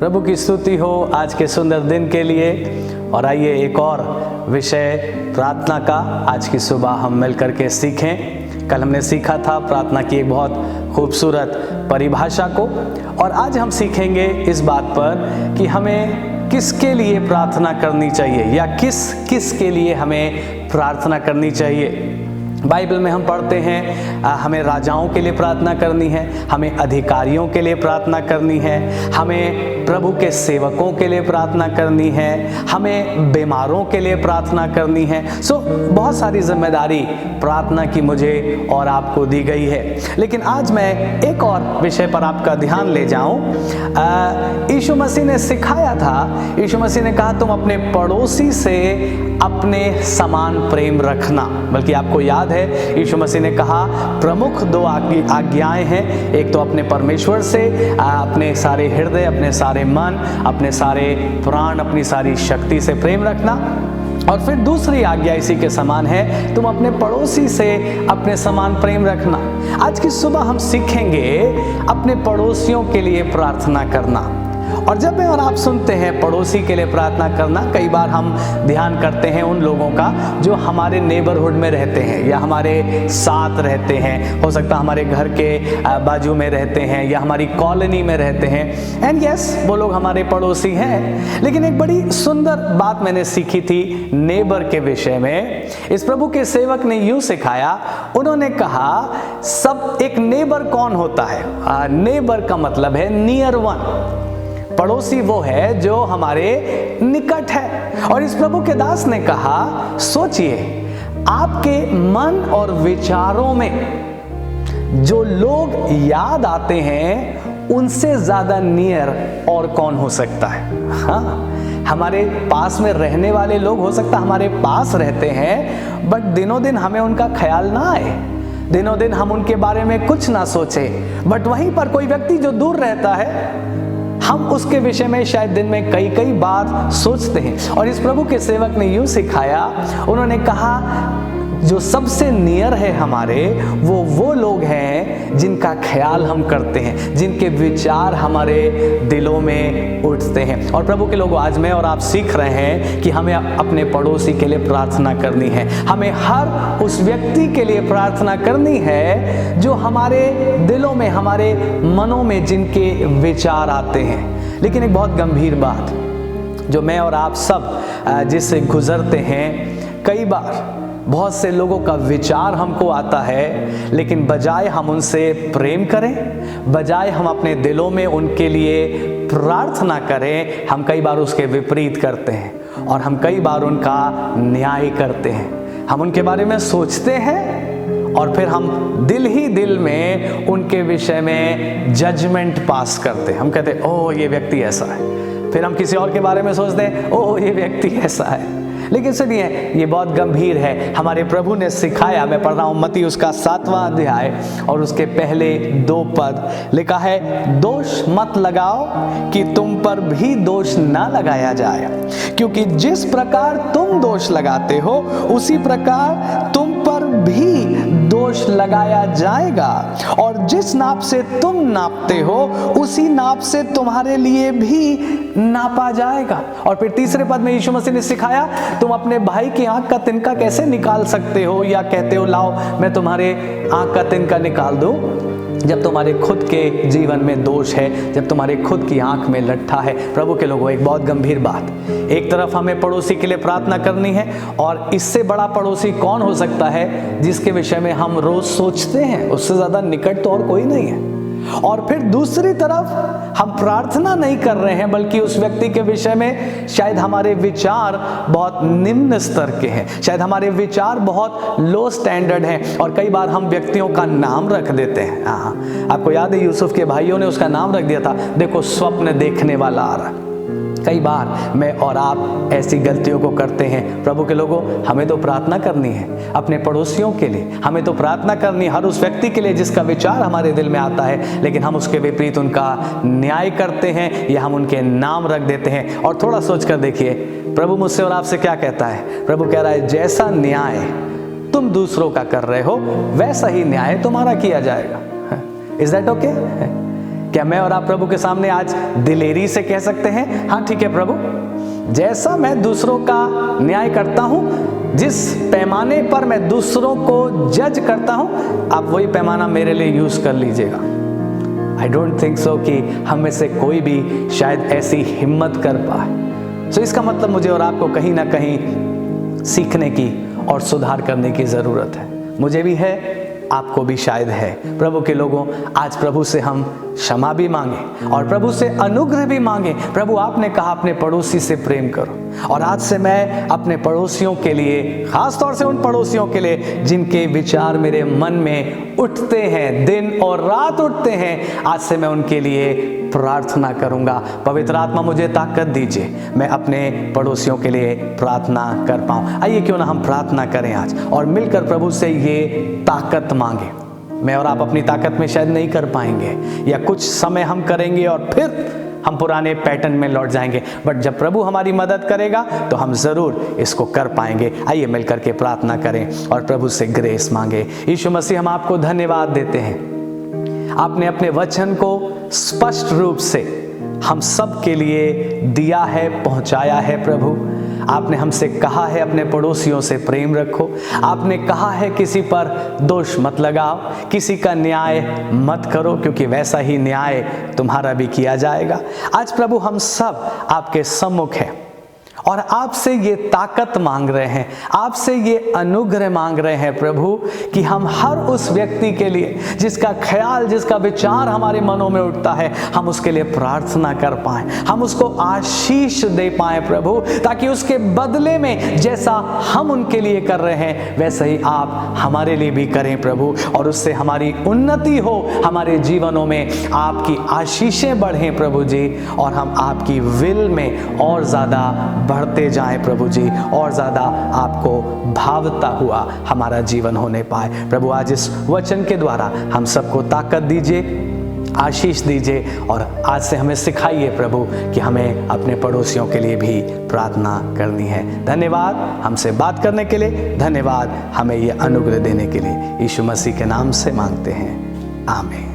प्रभु की स्तुति हो आज के सुंदर दिन के लिए। और आइए एक और विषय प्रार्थना का आज की सुबह हम मिलकर के सीखें। कल हमने सीखा था प्रार्थना की एक बहुत खूबसूरत परिभाषा को, और आज हम सीखेंगे इस बात पर कि हमें किसके लिए प्रार्थना करनी चाहिए या किस के लिए हमें प्रार्थना करनी चाहिए। बाइबल में हम पढ़ते हैं हमें राजाओं के लिए प्रार्थना करनी है, हमें अधिकारियों के लिए प्रार्थना करनी है, हमें प्रभु के सेवकों के लिए प्रार्थना करनी है, हमें बीमारों के लिए प्रार्थना करनी है। बहुत सारी जिम्मेदारी प्रार्थना की मुझे और आपको दी गई है। लेकिन आज मैं एक और विषय पर आपका ध्यान ले जाऊं। यीशु मसीह ने सिखाया था, यीशु मसीह ने कहा तुम अपने पड़ोसी से अपने समान प्रेम रखना। बल्कि आपको याद है यीशु मसीह ने कहा प्रमुख दो आज्ञाएं हैं, एक तो अपने परमेश्वर से अपने सारे हृदय, अपने सारे मन, अपने सारे प्राण, अपनी सारी शक्ति से प्रेम रखना, और फिर दूसरी आज्ञा इसी के समान है तुम अपने पड़ोसी से अपने समान प्रेम रखना। आज की सुबह हम सीखेंगे अपने पड़ोसियों के लिए प्रार्थना करना। और जब मैं और आप सुनते हैं पड़ोसी के लिए प्रार्थना करना, कई बार हम ध्यान करते हैं उन लोगों का जो हमारे नेबरहुड में रहते हैं या हमारे साथ रहते हैं। हो सकता है हमारे घर के बाजू में रहते हैं या हमारी कॉलोनी में रहते हैं। एंड यस, वो लोग हमारे पड़ोसी हैं। लेकिन एक बड़ी सुंदर बात मैंने सीखी थी नेबर के विषय में। इस प्रभु के सेवक ने यूं सिखाया, उन्होंने कहा सब एक नेबर कौन होता है? नेबर का मतलब है नियर वन। पड़ोसी वो है जो हमारे निकट है। और इस प्रभु के दास ने कहा सोचिए, आपके मन और विचारों में जो लोग याद आते हैं उनसे ज्यादा नियर और कौन हो सकता है? हाँ, हमारे पास में रहने वाले लोग हो सकता हमारे पास रहते हैं, बट दिनों दिन हमें उनका ख्याल ना आए, दिनों दिन हम उनके बारे में कुछ ना सोचे। बट वहीं पर कोई व्यक्ति जो दूर रहता है, हम उसके विषय में शायद दिन में कई बार सोचते हैं। और इस प्रभु के सेवक ने यूं सिखाया, उन्होंने कहा जो सबसे नियर है हमारे, वो लोग हैं जिनका ख्याल हम करते हैं, जिनके विचार हमारे दिलों में उठते हैं। और प्रभु के लोगों, आज मैं और आप सीख रहे हैं कि हमें अपने पड़ोसी के लिए प्रार्थना करनी है। हमें हर उस व्यक्ति के लिए प्रार्थना करनी है जो हमारे दिलों में, हमारे मनों में जिनके विचार आते हैं। लेकिन एक बहुत गंभीर बात जो मैं और आप सब जिससे गुजरते हैं, कई बार बहुत से लोगों का विचार हमको आता है, लेकिन बजाय हम उनसे प्रेम करें, बजाय हम अपने दिलों में उनके लिए प्रार्थना करें, हम कई बार उसके विपरीत करते हैं और हम कई बार उनका न्याय करते हैं। हम उनके बारे में सोचते हैं और फिर हम दिल ही दिल में उनके विषय में जजमेंट पास करते हैं। हम कहते हैं ओह ये व्यक्ति ऐसा है, फिर हम किसी और के बारे में सोचते हैं ओह ये व्यक्ति ऐसा है। लेकिन सुनिए, ये बहुत गंभीर है। हमारे प्रभु ने सिखाया, मैं पढ़ रहा हूँ मत्ती उसका 7वां अध्याय और उसके पहले 2 पद, लिखा है दोष मत लगाओ कि तुम पर भी दोष ना लगाया जाए, क्योंकि जिस प्रकार तुम दोष लगाते हो उसी प्रकार तुम पर भी दोष लगाया जाएगा, और जिस नाप से तुम नापते हो उसी नाप से तुम्हारे लिए भी नापा जाएगा। और फिर तीसरे पद में यीशु मसीह ने सिखाया तुम अपने भाई की आंख का तिनका कैसे निकाल सकते हो, या कहते हो लाओ मैं तुम्हारे आंख का तिनका निकाल दूं, जब तुम्हारे खुद के जीवन में दोष है, जब तुम्हारे खुद की आंख में लट्ठा है। प्रभु के लोगों, एक बहुत गंभीर बात, एक तरफ हमें पड़ोसी के लिए प्रार्थना करनी है, और इससे बड़ा पड़ोसी कौन हो सकता है जिसके विषय में हम रोज सोचते हैं, उससे ज्यादा निकट तो और कोई नहीं है। और फिर दूसरी तरफ हम प्रार्थना नहीं कर रहे हैं, बल्कि उस व्यक्ति के विषय में शायद हमारे विचार बहुत निम्न स्तर के हैं, शायद हमारे विचार बहुत लो स्टैंडर्ड हैं, और कई बार हम व्यक्तियों का नाम रख देते हैं। आपको याद है यूसुफ के भाइयों ने उसका नाम रख दिया था, देखो स्वप्न देखने वाला आ रहा। कई बार मैं और आप ऐसी गलतियों को करते हैं। प्रभु के लोगों, हमें तो प्रार्थना करनी है अपने पड़ोसियों के लिए, हमें तो प्रार्थना करनी है हर उस व्यक्ति के लिए जिसका विचार हमारे दिल में आता है, लेकिन हम उसके विपरीत उनका न्याय करते हैं या हम उनके नाम रख देते हैं। और थोड़ा सोच कर देखिए, प्रभु मुझसे और आपसे क्या कहता है? प्रभु कह रहा है जैसा न्याय तुम दूसरों का कर रहे हो वैसा ही न्याय तुम्हारा किया जाएगा। Is that okay? क्या मैं और आप प्रभु के सामने आज दिलेरी से कह सकते हैं, हाँ ठीक है प्रभु, जैसा मैं दूसरों का न्याय करता हूं, जिस पैमाने पर मैं दूसरों को जज करता हूं, आप वही पैमाना मेरे लिए यूज कर लीजिएगा? आई डोंट थिंक सो कि हम में से कोई भी शायद ऐसी हिम्मत कर पाए। सो इसका मतलब मुझे और आपको कहीं ना कहीं सीखने की और सुधार करने की जरूरत है। मुझे भी है, आपको भी शायद है। प्रभु के लोगों, आज प्रभु से हम क्षमा भी मांगे और प्रभु से अनुग्रह भी मांगे। प्रभु आपने कहा अपने पड़ोसी से प्रेम करो, और आज से मैं अपने पड़ोसियों के लिए, खास तौर से उन पड़ोसियों के लिए जिनके विचार मेरे मन में उठते हैं, दिन और रात उठते हैं, आज से मैं उनके लिए प्रार्थना करूंगा। पवित्र आत्मा मुझे ताकत दीजिए, मैं अपने पड़ोसियों के लिए प्रार्थना कर पाऊं। आइए क्यों ना हम प्रार्थना करें आज और मिलकर प्रभु से ये ताकत मांगे। मैं और आप अपनी ताकत में शायद नहीं कर पाएंगे, या कुछ समय हम करेंगे और फिर हम पुराने पैटर्न में लौट जाएंगे, बट जब प्रभु हमारी मदद करेगा तो हम जरूर इसको कर पाएंगे। आइए मिलकर के प्रार्थना करें और प्रभु से ग्रेस मांगे। यीशु मसीह, हम आपको धन्यवाद देते हैं, आपने अपने वचन को स्पष्ट रूप से हम सब के लिए दिया है, पहुंचाया है। प्रभु आपने हमसे कहा है अपने पड़ोसियों से प्रेम रखो, आपने कहा है किसी पर दोष मत लगाओ, किसी का न्याय मत करो, क्योंकि वैसा ही न्याय तुम्हारा भी किया जाएगा। आज प्रभु हम सब आपके सम्मुख हैं और आपसे ये ताकत मांग रहे हैं, आपसे ये अनुग्रह मांग रहे हैं प्रभु, कि हम हर उस व्यक्ति के लिए जिसका ख्याल, जिसका विचार हमारे मनों में उठता है, हम उसके लिए प्रार्थना कर पाएं, हम उसको आशीष दे पाएं प्रभु, ताकि उसके बदले में जैसा हम उनके लिए कर रहे हैं वैसा ही आप हमारे लिए भी करें प्रभु, और उससे हमारी उन्नति हो, हमारे जीवनों में आपकी आशीषें बढ़ें प्रभु जी, और हम आपकी विल में और ज़्यादा बढ़ते जाएं प्रभु जी, और ज़्यादा आपको भावता हुआ हमारा जीवन होने पाए। प्रभु आज इस वचन के द्वारा हम सबको ताकत दीजिए, आशीष दीजिए, और आज से हमें सिखाइए प्रभु कि हमें अपने पड़ोसियों के लिए भी प्रार्थना करनी है। धन्यवाद हमसे बात करने के लिए, धन्यवाद हमें ये अनुग्रह देने के लिए। यीशु मसीह के नाम से मांगते हैं, आमीन।